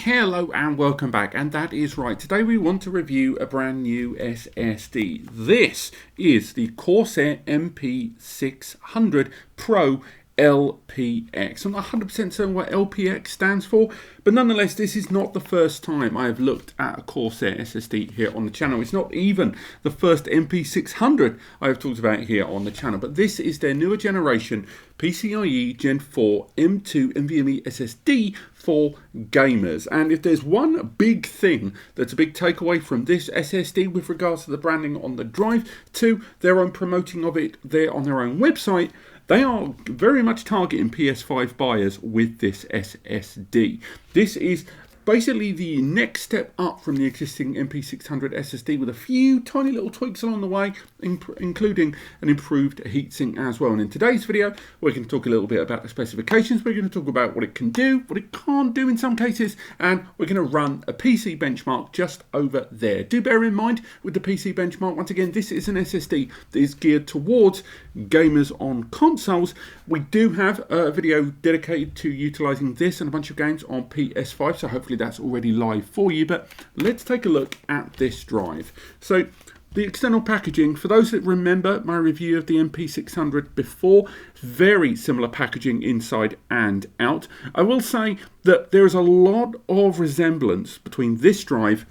Hello and welcome back, and that is right. Today we want to review a brand new SSD. This is the Corsair MP600 Pro LPX. I'm not 100% certain what LPX stands for, but nonetheless, this is not the first time I have looked at a Corsair SSD here on the channel. It's not even the first MP600 I have talked about here on the channel, but this is their newer generation PCIe Gen 4 M2 NVMe SSD for gamers. And if there's one big thing that's a big takeaway from this SSD with regards to the branding on the drive, to their own promoting of it there on their own website, they are very much targeting PS5 buyers with this SSD. This is basically the next step up from the existing MP600 SSD with a few tiny little tweaks along the way, including an improved heatsink as well. And in today's video, we're going to talk a little bit about the specifications. We're going to talk about what it can do, what it can't do in some cases, and we're going to run a PC benchmark just over there. Do bear in mind with the PC benchmark, once again, this is an SSD that is geared towards gamers on consoles. We do have a video dedicated to utilizing this and a bunch of games on PS5, so hopefully that's already live for you. But let's take a look at this drive. So the external packaging, for those that remember my review of the MP600 before, very similar packaging inside and out. I will say that there is a lot of resemblance between this drive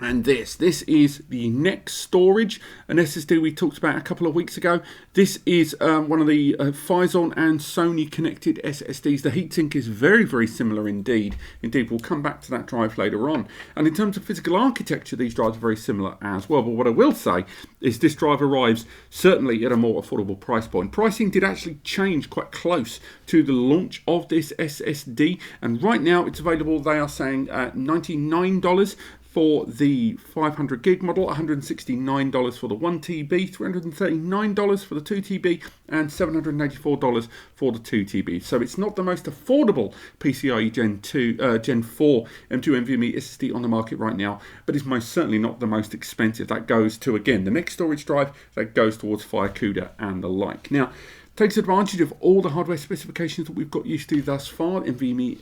and this. This is the next storage, an SSD we talked about a couple of weeks ago. This is one of the Phison and Sony connected SSDs. The heatsink is very, very similar indeed. Indeed, we'll come back to that drive later on. And in terms of physical architecture, these drives are very similar as well. But what I will say is this drive arrives certainly at a more affordable price point. Pricing did actually change quite close to the launch of this SSD. And right now it's available, they are saying, at $99 for the 500 gig model, $169 for the 1TB, $339 for the 2TB, and $784 for the 2TB. So it's not the most affordable PCIe Gen 4 M2 NVMe SSD on the market right now, but it's most certainly not the most expensive. That goes to, again, the next storage drive that goes towards FireCuda and the like. Now, takes advantage of all the hardware specifications that we've got used to thus far. NVMe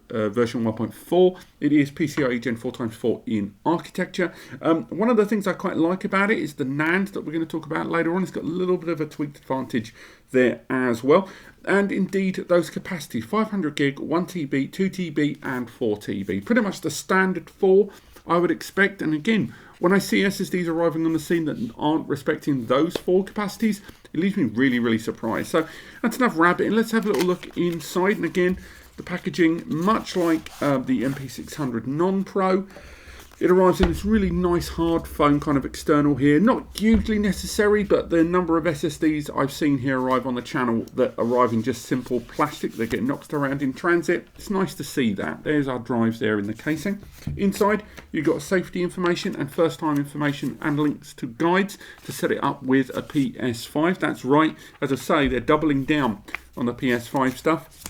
version 1.4. It is PCIe Gen 4x4 in architecture. One of the things I quite like about it is the NAND that we're going to talk about later on. It's got a little bit of a tweaked advantage there as well. And indeed, those capacities, 500 gig, 1TB, 2TB, and 4TB. Pretty much the standard 4 I would expect. And again, when I see SSDs arriving on the scene that aren't respecting those 4 capacities, it leaves me really, really surprised. So that's enough rabbiting. Let's have a little look inside. And again, the packaging, much like the MP600 Non-Pro, it arrives in this really nice hard foam kind of external here. Not hugely necessary, but the number of SSDs I've seen here arrive on the channel that arrive in just simple plastic, they get knocked around in transit. It's nice to see that. There's our drives there in the casing. Inside, you've got safety information and first time information and links to guides to set it up with a PS5. That's right, as I say, they're doubling down on the PS5 stuff.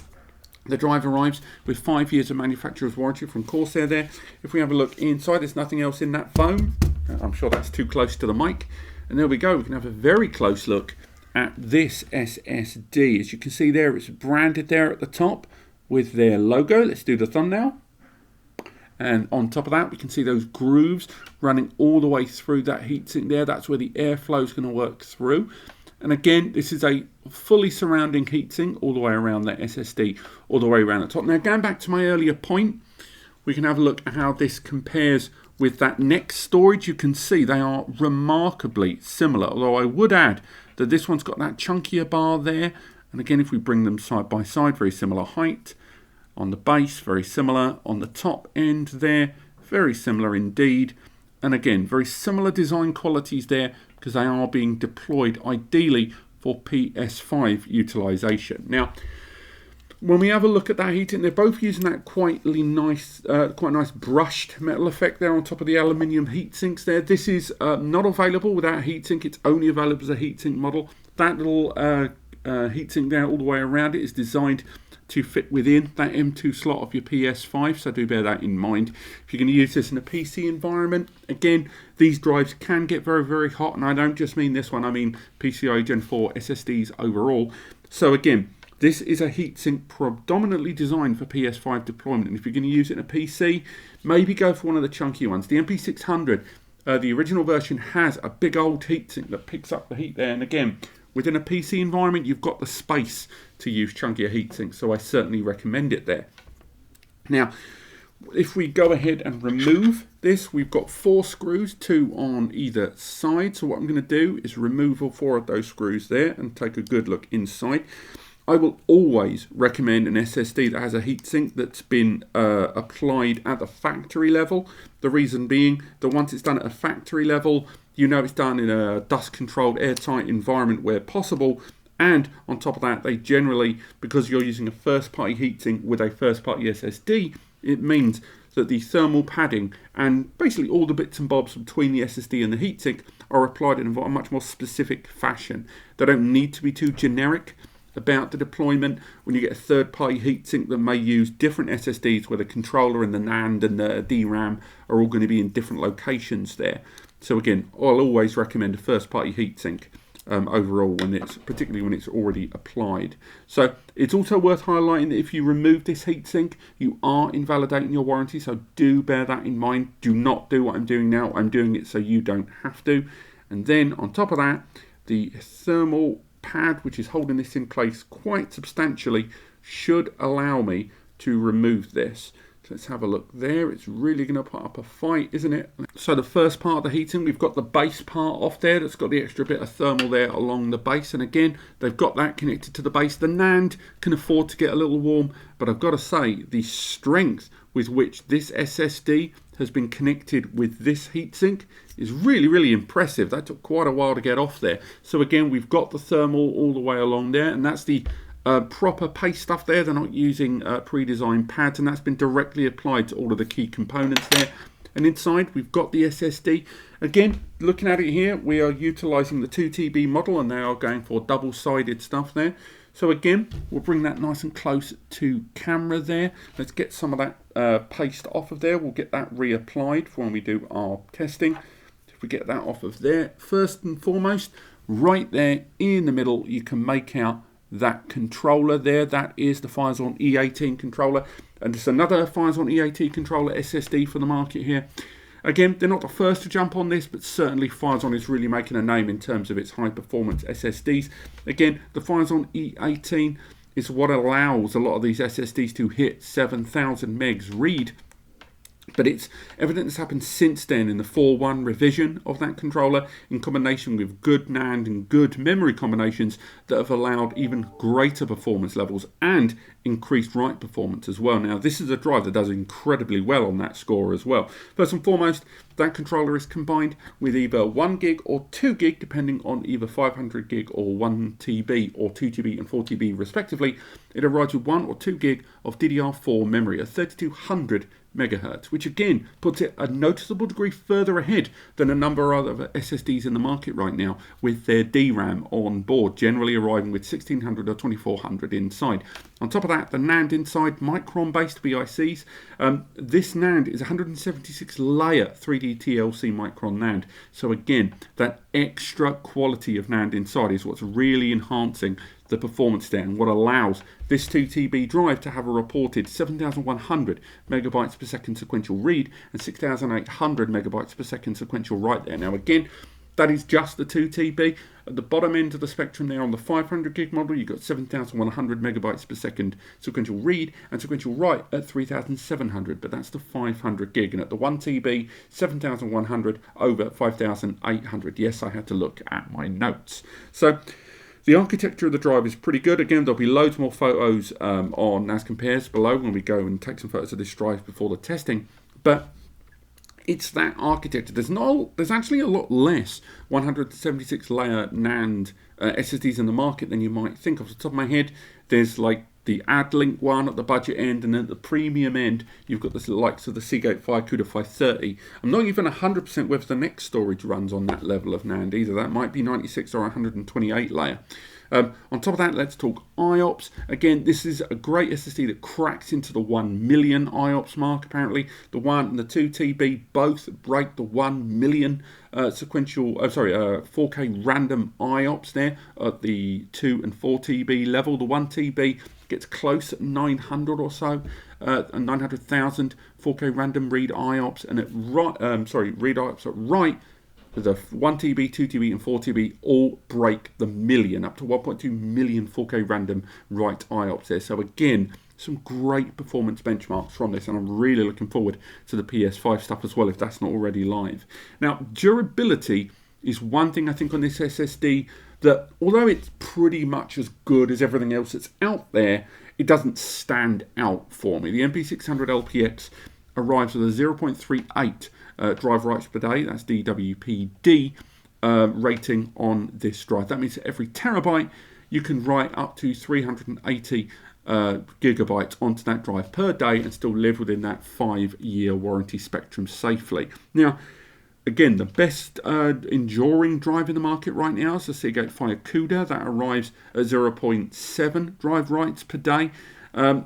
The drive arrives with 5 years of manufacturer's warranty from Corsair there. If we have a look inside, there's nothing else in that foam. I'm sure that's too close to the mic. And there we go. We can have a very close look at this SSD. As you can see there, it's branded there at the top with their logo. Let's do the thumbnail. And on top of that, we can see those grooves running all the way through that heatsink there. That's where the airflow is going to work through. And again, this is a fully surrounding heatsink all the way around that SSD, all the way around the top. Now, going back to my earlier point, we can have a look at how this compares with that next storage. You can see they are remarkably similar, although I would add that this one's got that chunkier bar there. And again, if we bring them side by side, very similar height. On the base, very similar. On the top end there, very similar indeed. And again, very similar design qualities there, because they are being deployed ideally for PS5 utilization. Now, when we have a look at that heating, they're both using that quite nice brushed metal effect there on top of the aluminium heat sinks there. This is not available without heatsink. It's only available as a heatsink model. That little heatsink there all the way around it is designed to fit within that M2 slot of your PS5, so do bear that in mind. If you're going to use this in a PC environment, again, these drives can get very, very hot, and I don't just mean this one, I mean PCIe Gen 4 SSDs overall. So again, This is a heatsink predominantly designed for PS5 deployment, and if you're going to use it in a PC, maybe go for one of the chunky ones. The MP600, the original version, has a big old heatsink that picks up the heat there, and again, within a PC environment, you've got the space to use chunkier heatsinks, so I certainly recommend it there. Now, if we go ahead and remove this, we've got 4 screws, 2 on either side. So what I'm going to do is remove all 4 of those screws there and take a good look inside. I will always recommend an SSD that has a heatsink that's been applied at the factory level. The reason being that once it's done at a factory level, you know it's done in a dust-controlled, airtight environment where possible. And on top of that, they generally, because you're using a first-party heatsink with a first-party SSD, it means that the thermal padding and basically all the bits and bobs between the SSD and the heatsink are applied in a much more specific fashion. They don't need to be too generic about the deployment. When you get a third-party heatsink that may use different SSDs where the controller and the NAND and the DRAM are all going to be in different locations there. So again, I'll always recommend a first-party heatsink. Overall, particularly when it's already applied. So it's also worth highlighting that if you remove this heatsink, you are invalidating your warranty, so do bear that in mind. Do not do what I'm doing now. I'm doing it so you don't have to. And then on top of that, the thermal pad, which is holding this in place quite substantially, should allow me to remove this. So let's have a look there. It's really going to put up a fight, isn't it? So the first part of the heating, we've got the base part off there that's got the extra bit of thermal there along the base. And again, they've got that connected to the base. The NAND can afford to get a little warm, but I've got to say the strength with which this SSD has been connected with this heatsink is really, really impressive. That took quite a while to get off there. So again, we've got the thermal all the way along there, and that's the proper paste stuff there. They're not using pre-designed pads, and that's been directly applied to all of the key components there. And inside we've got the SSD. Again, looking at it here, we are utilizing the 2TB model, and they are going for double-sided stuff there. So again, we'll bring that nice and close to camera there. Let's get some of that paste off of there. We'll get that reapplied for when we do our testing. If we get that off of there, first and foremost, right there in the middle, you can make out that controller there. That is the Phison E18 controller, and it's another Phison E18 controller SSD for the market here. Again, they're not the first to jump on this, but certainly Phison is really making a name in terms of its high performance SSDs. Again, the Phison E18 is what allows a lot of these SSDs to hit 7,000 megs read. But it's evident it's happened since then in the 4.1 revision of that controller, in combination with good NAND and good memory combinations that have allowed even greater performance levels and increased write performance as well. Now, this is a drive that does incredibly well on that score as well. First and foremost, that controller is combined with either 1 gig or 2 gig, depending on either 500 gig or 1 TB or 2 TB and 4 TB respectively. It arrives with 1 or 2 gig of DDR4 memory at 3200 megahertz, which again puts it a noticeable degree further ahead than a number of other SSDs in the market right now, with their DRAM on board generally arriving with 1600 or 2400 inside. On top of that, the NAND inside, Micron-based BICs. This NAND is 176 layer 3D TLC Micron NAND. So again, that extra quality of NAND inside is what's really enhancing the performance there, and what allows this 2TB drive to have a reported 7,100 megabytes per second sequential read and 6,800 megabytes per second sequential write there. Now again, that is just the 2TB. At the bottom end of the spectrum there on the 500 gig model, you've got 7,100 megabytes per second sequential read and sequential write at 3,700, but that's the 500 gig. And at the 1TB, 7,100 over 5,800. Yes, I had to look at my notes. So the architecture of the drive is pretty good. Again, there'll be loads more photos on NASCompares below when we go and take some photos of this drive before the testing. But it's that architecture. There's actually a lot less 176 layer NAND SSDs in the market than you might think. Off the top of my head, there's like the AdLink one at the budget end, and then at the premium end, you've got the likes of the Seagate CUDA 530. I'm not even 100% whether the next storage runs on that level of NAND either. That might be 96 or 128 layer. On top of that, let's talk IOPS. Again, this is a great SSD that cracks into the 1 million IOPS mark, apparently. The 1 and the 2 TB both break the 1 million 4K random IOPS there at the 2 and 4 TB level. The 1 TB gets close at 900 or so, 900,000 4K random read IOPS, and read IOPS at write. The 1 TB, 2 TB and 4 TB all break the million, up to 1.2 million 4K random write IOPS there. So again, some great performance benchmarks from this, and I'm really looking forward to the PS5 stuff as well, if that's not already live. Now, durability is one thing I think on this SSD that, although it's pretty much as good as everything else that's out there, it doesn't stand out for me. The MP600 LPX arrives with a 0.38 drive writes per day, that's DWPD rating on this drive. That means that every terabyte you can write up to 380 gigabytes onto that drive per day and still live within that 5-year warranty spectrum safely. Now, again, the best enduring drive in the market right now is the Seagate Fire CUDA. That arrives at 0.7 drive writes per day,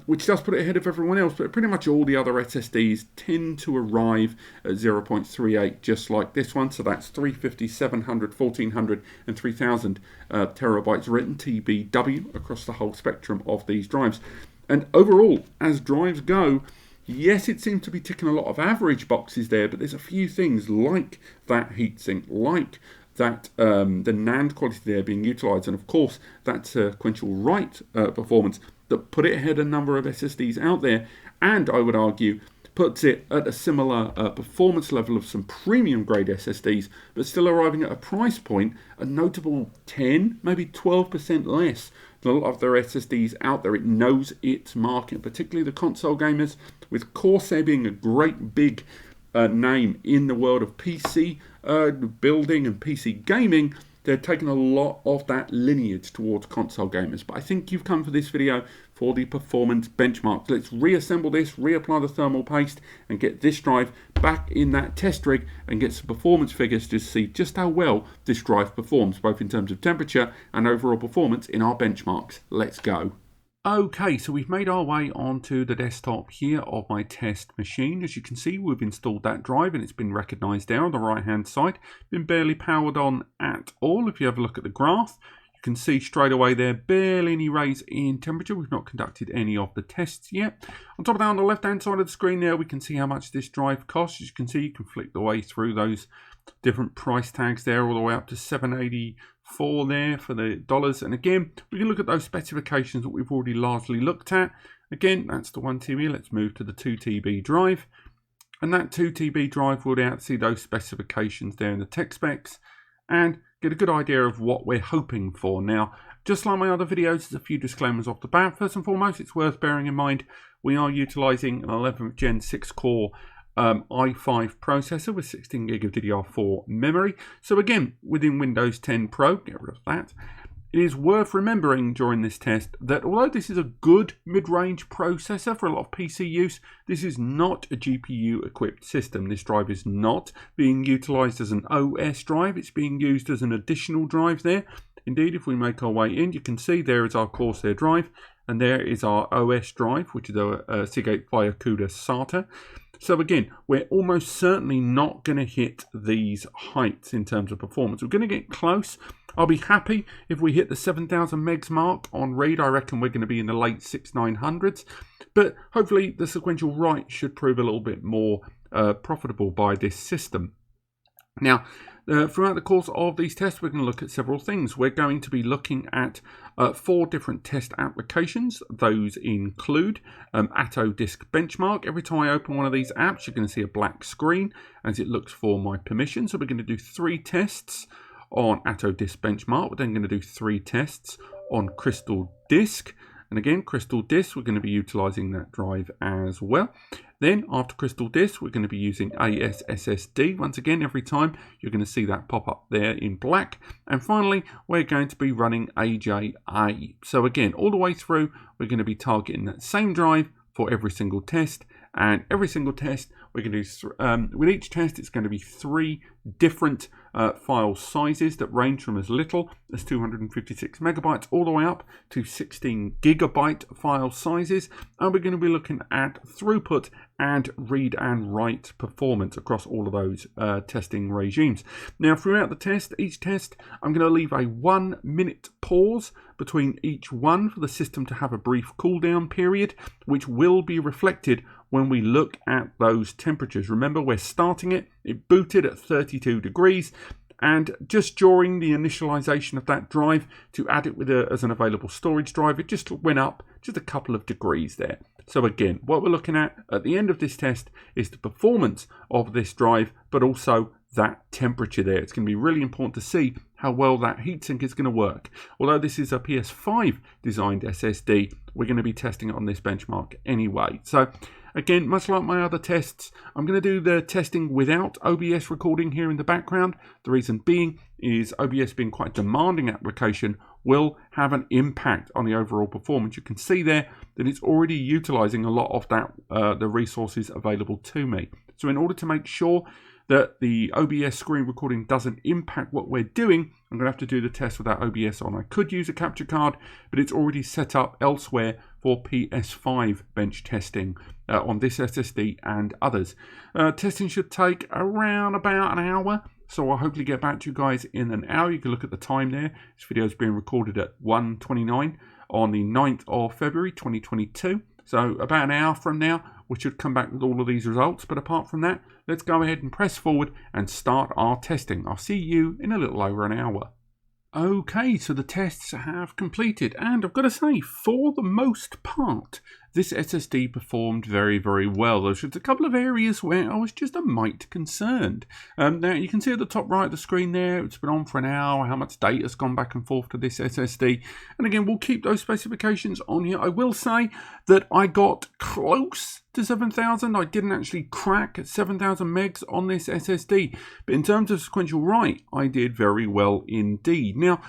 which does put it ahead of everyone else, but pretty much all the other SSDs tend to arrive at 0.38, just like this one. So that's 350, 700, 1400 and 3000 terabytes written TBW across the whole spectrum of these drives. And overall, as drives go, yes, it seems to be ticking a lot of average boxes there, but there's a few things like that heatsink, like that the NAND quality there being utilized, and of course that sequential write performance that put it ahead of a number of SSDs out there, and I would argue puts it at a similar performance level of some premium grade SSDs, but still arriving at a price point a notable 10, maybe 12% less than a lot of their SSDs out there. It knows its market, particularly the console gamers, with Corsair being a great big name in the world of PC building and PC gaming. They're taking a lot of that lineage towards console gamers. But I think you've come for this video for the performance benchmark. Let's reassemble this, reapply the thermal paste, and get this drive back in that test rig and get some performance figures to see just how well this drive performs, both in terms of temperature and overall performance in our benchmarks. Let's go. Okay, so we've made our way onto the desktop here of my test machine. As you can see, we've installed that drive and it's been recognized there on the right hand side. Been barely powered on at all. If you have a look at the graph, you can see straight away there barely any raise in temperature. We've not conducted any of the tests yet. On top of that, on the left hand side of the screen there, we can see how much this drive costs. As you can see, you can flick the way through those different price tags there all the way up to $784 there for the dollars. And again, we can look at those specifications that we've already largely looked at. Again, that's the 1 TB. Let's move to the 2 TB drive. And that 2 TB drive will be able to see those specifications there in the tech specs and get a good idea of what we're hoping for. Now, just like my other videos, there's a few disclaimers off the bat. First and foremost, it's worth bearing in mind we are utilizing an 11th Gen 6-core i5 processor with 16 gig of DDR4 memory. So again, within Windows 10 Pro, get rid of that. It is worth remembering during this test that although this is a good mid-range processor for a lot of PC use, this is not a GPU-equipped system. This drive is not being utilized as an OS drive. It's being used as an additional drive there. Indeed, if we make our way in, you can see there is our Corsair drive, and there is our OS drive, which is a Seagate Fire CUDA SATA. So again, we're almost certainly not going to hit these heights in terms of performance. We're going to get close. I'll be happy if we hit the 7,000 megs mark on read. I reckon we're going to be in the late 6,900s. But hopefully the sequential write should prove a little bit more profitable by this system. Now, throughout the course of these tests, we're going to look at several things. We're going to be looking at 4 different test applications. Those include Atto Disk Benchmark. Every time I open one of these apps, you're going to see a black screen as it looks for my permission. So we're going to do 3 tests on Atto Disk Benchmark. We're then going to do 3 tests on Crystal Disk. And again, Crystal Disk, we're going to be utilizing that drive as well. Then after Crystal Disk, we're going to be using AS SSD. Once again, every time you're going to see that pop up there in black. And finally, we're going to be running AJA. So again, all the way through, we're going to be targeting that same drive for every single test and every single test we're going to do, with each test it's going to be 3 different file sizes that range from as little as 256 megabytes all the way up to 16 gigabyte file sizes, and we're going to be looking at throughput and read and write performance across all of those testing regimes. Now throughout the test, each test I'm going to leave a 1 minute pause between each one for the system to have a brief cool down period, which will be reflected when we look at those temperatures. Remember, we're starting it booted at 32 degrees, and just during the initialization of that drive to add it with as an available storage drive, it just went up just a couple of degrees there. So again, what we're looking at the end of this test is the performance of this drive, but also that temperature there. It's going to be really important to see how well that heatsink is going to work. Although this is a PS5 designed SSD, we're going to be testing it on this benchmark anyway. So again, much like my other tests, I'm going to do the testing without OBS recording here in the background. The reason being is OBS being quite a demanding application will have an impact on the overall performance. You can see there that it's already utilizing a lot of that the resources available to me. So in order to make sure that the OBS screen recording doesn't impact what we're doing, I'm going to have to do the test without OBS on. I could use a capture card, but it's already set up elsewhere for PS5 bench testing on this SSD and others. Testing should take around about an hour, so I'll hopefully get back to you guys in an hour. You can look at the time there. This video is being recorded at 1:29 on the 9th of February 2022. So about an hour from now, we should come back with all of these results. But apart from that, let's go ahead and press forward and start our testing. I'll see you in a little over an hour. Okay, so the tests have completed, and I've got to say, for the most part, this SSD performed very, very well. There's just a couple of areas where I was just a mite concerned. Now, you can see at the top right of the screen there, it's been on for an hour, how much data's gone back and forth to this SSD. And again, we'll keep those specifications on here. I will say that I got close to 7,000. I didn't actually crack 7,000 megs on this SSD. But in terms of sequential write, I did very well indeed. Now,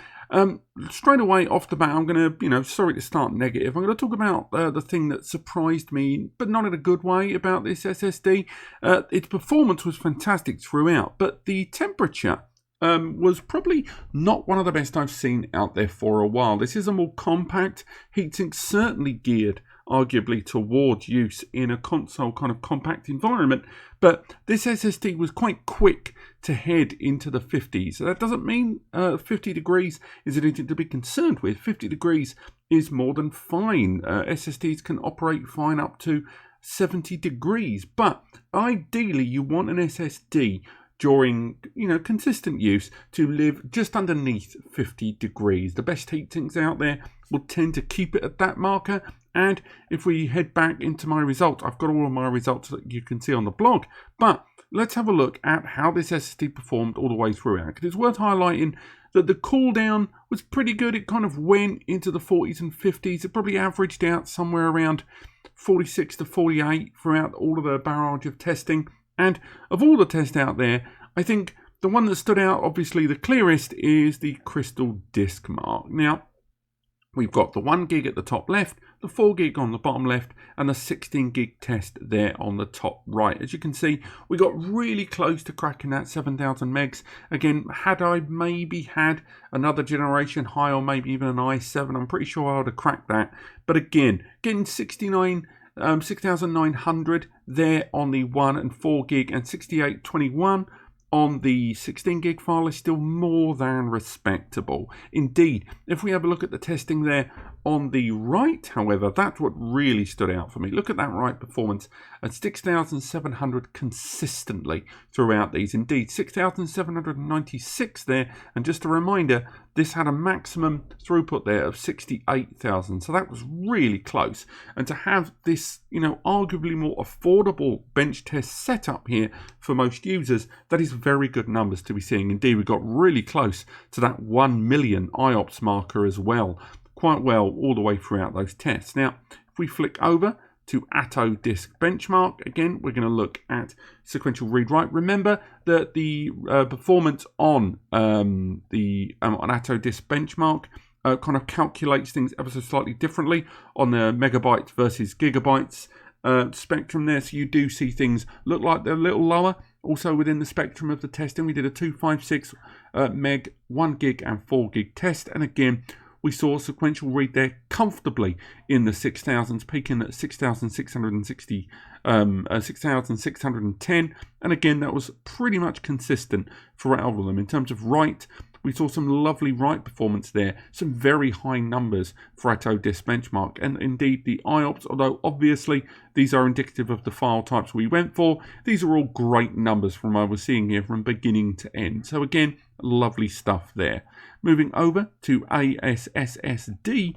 straight away off the bat, I'm going to, sorry to start negative. I'm going to talk about the thing that surprised me, but not in a good way, about this SSD. Its performance was fantastic throughout, but the temperature was probably not one of the best I've seen out there for a while. This is a more compact heatsink, certainly geared arguably towards use in a console kind of compact environment, but this SSD was quite quick to head into the 50s. So that doesn't mean 50 degrees is anything to be concerned with. 50 degrees is more than fine. SSDs can operate fine up to 70 degrees, but ideally you want an SSD during consistent use to live just underneath 50 degrees. The best heatsinks out there will tend to keep it at that marker. And if we head back into my results, I've got all of my results that you can see on the blog, but let's have a look at how this SSD performed all the way throughout, because it's worth highlighting that the cooldown was pretty good. It kind of went into the 40s and 50s. It probably averaged out somewhere around 46 to 48 throughout all of the barrage of testing. And of all the tests out there, I think the one that stood out, obviously the clearest, is the crystal disk mark. Now, we've got the 1 gig at the top left, the 4 gig on the bottom left, and the 16 gig test there on the top right. As you can see, we got really close to cracking that 7,000 megs. Again, had I maybe had another generation high, or maybe even an i7, I'm pretty sure I would have cracked that. But again, getting 6,900 there on the 1 and 4 gig, and 6821 on the 16 gig file is still more than respectable. Indeed, if we have a look at the testing there on the right, however, that's what really stood out for me. Look at that write performance at 6,700 consistently throughout these. Indeed, 6,796 there, and just a reminder, this had a maximum throughput there of 68,000, so that was really close. And to have this, arguably more affordable bench test setup here for most users, that is very good numbers to be seeing. Indeed, we got really close to that 1 million IOPS marker as well, quite well all the way throughout those tests. Now, if we flick over to Atto Disk Benchmark, again, we're going to look at sequential read-write. Remember that the performance on Atto Disk Benchmark kind of calculates things ever so slightly differently on the megabytes versus gigabytes spectrum there, so you do see things look like they're a little lower. Also within the spectrum of the testing, we did a 256 meg, 1 gig and 4 gig test, and again we saw a sequential read there comfortably in the 6000s, peaking at 6660, 6610, and again that was pretty much consistent throughout all of them. In terms of write, we saw some lovely write performance there, some very high numbers for Atto Disk benchmark, and indeed the IOPS, although obviously these are indicative of the file types we went for, these are all great numbers from what we're seeing here from beginning to end. So again, lovely stuff there. Moving over to ASSSD,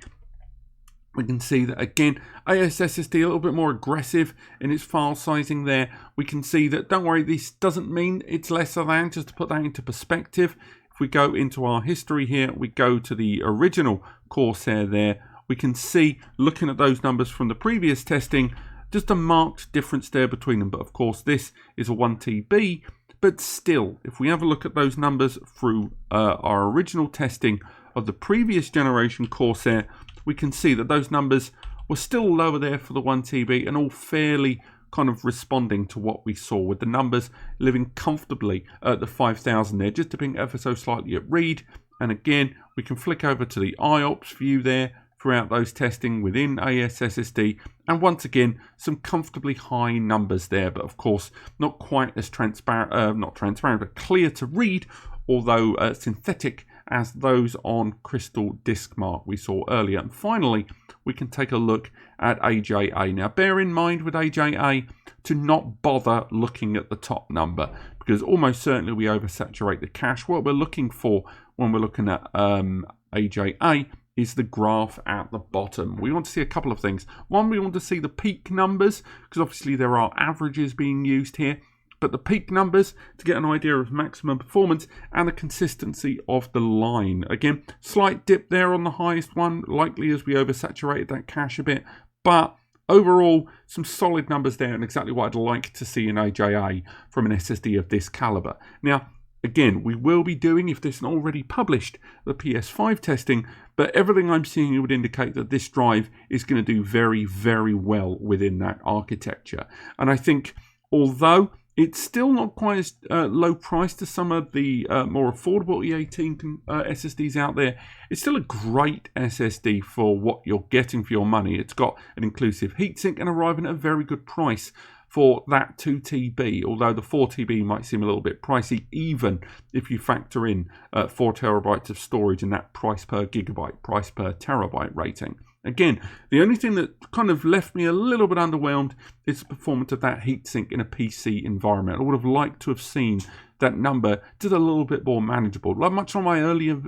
we can see that again, ASSSD a little bit more aggressive in its file sizing there. We can see that, don't worry, this doesn't mean it's lesser than, just to put that into perspective. If we go into our history here, we go to the original Corsair there, we can see, looking at those numbers from the previous testing, just a marked difference there between them. But of course, this is a 1TB, but still, if we have a look at those numbers through our original testing of the previous generation Corsair, we can see that those numbers were still lower there for the 1TB and all fairly kind of responding to what we saw, with the numbers living comfortably at the 5000 there, just dipping ever so slightly at read. And again, we can flick over to the IOPS view there throughout those testing within ASSSD, and once again some comfortably high numbers there, but of course not quite as transparent, but clear to read, although synthetic as those on Crystal Disk Mark we saw earlier. And finally, we can take a look at AJA. Now bear in mind with AJA to not bother looking at the top number, because almost certainly we oversaturate the cache. What we're looking for when we're looking at AJA is the graph at the bottom. We want to see a couple of things. One, we want to see the peak numbers, because obviously there are averages being used here, but the peak numbers to get an idea of maximum performance and the consistency of the line. Again, slight dip there on the highest one, likely as we oversaturated that cache a bit, but overall some solid numbers there, and exactly what I'd like to see in AJA from an SSD of this caliber. Now again, we will be doing, if this isn't already published, the PS5 testing, but everything I'm seeing would indicate that this drive is going to do very, very well within that architecture. And I think, although it's still not quite as low priced as some of the more affordable E18 SSDs out there, it's still a great SSD for what you're getting for your money. It's got an inclusive heatsink and arriving at a very good price for that 2TB, although the 4TB might seem a little bit pricey, even if you factor in 4 terabytes of storage and that price per gigabyte, price per terabyte rating. Again, the only thing that kind of left me a little bit underwhelmed is the performance of that heatsink in a PC environment. I would have liked to have seen that number just a little bit more manageable. Like much on my earlier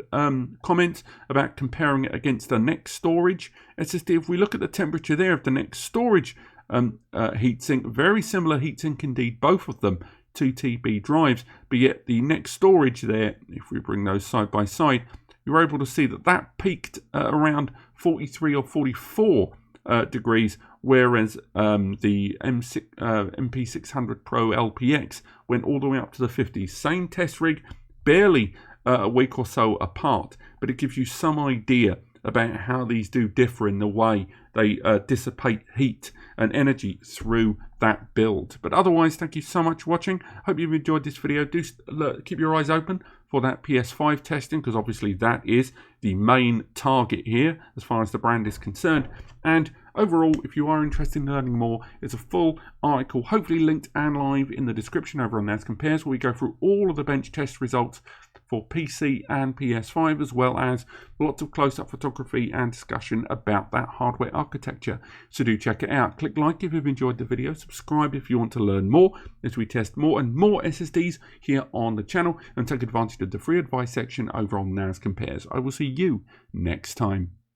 comments about comparing it against the next storage SSD, if we look at the temperature there of the next storage heatsink, very similar heatsink indeed, both of them 2TB drives, but yet the next storage there, if we bring those side by side, you're able to see that that peaked around 43 or 44 degrees, whereas the MP600 Pro LPX went all the way up to the 50s. Same test rig, barely a week or so apart, but it gives you some idea about how these do differ in the way they dissipate heat and energy through that build. But otherwise, thank you so much for watching. Hope you've enjoyed this video. Do keep your eyes open for that PS5 testing, because obviously that is the main target here as far as the brand is concerned. And overall, if you are interested in learning more, there's a full article, hopefully linked and live in the description over on NASCompares, where we go through all of the bench test results for PC and PS5, as well as lots of close-up photography and discussion about that hardware architecture. So do check it out. Click like if you've enjoyed the video, subscribe if you want to learn more as we test more and more SSDs here on the channel, and take advantage of the free advice section over on NASCompares. I will see you next time.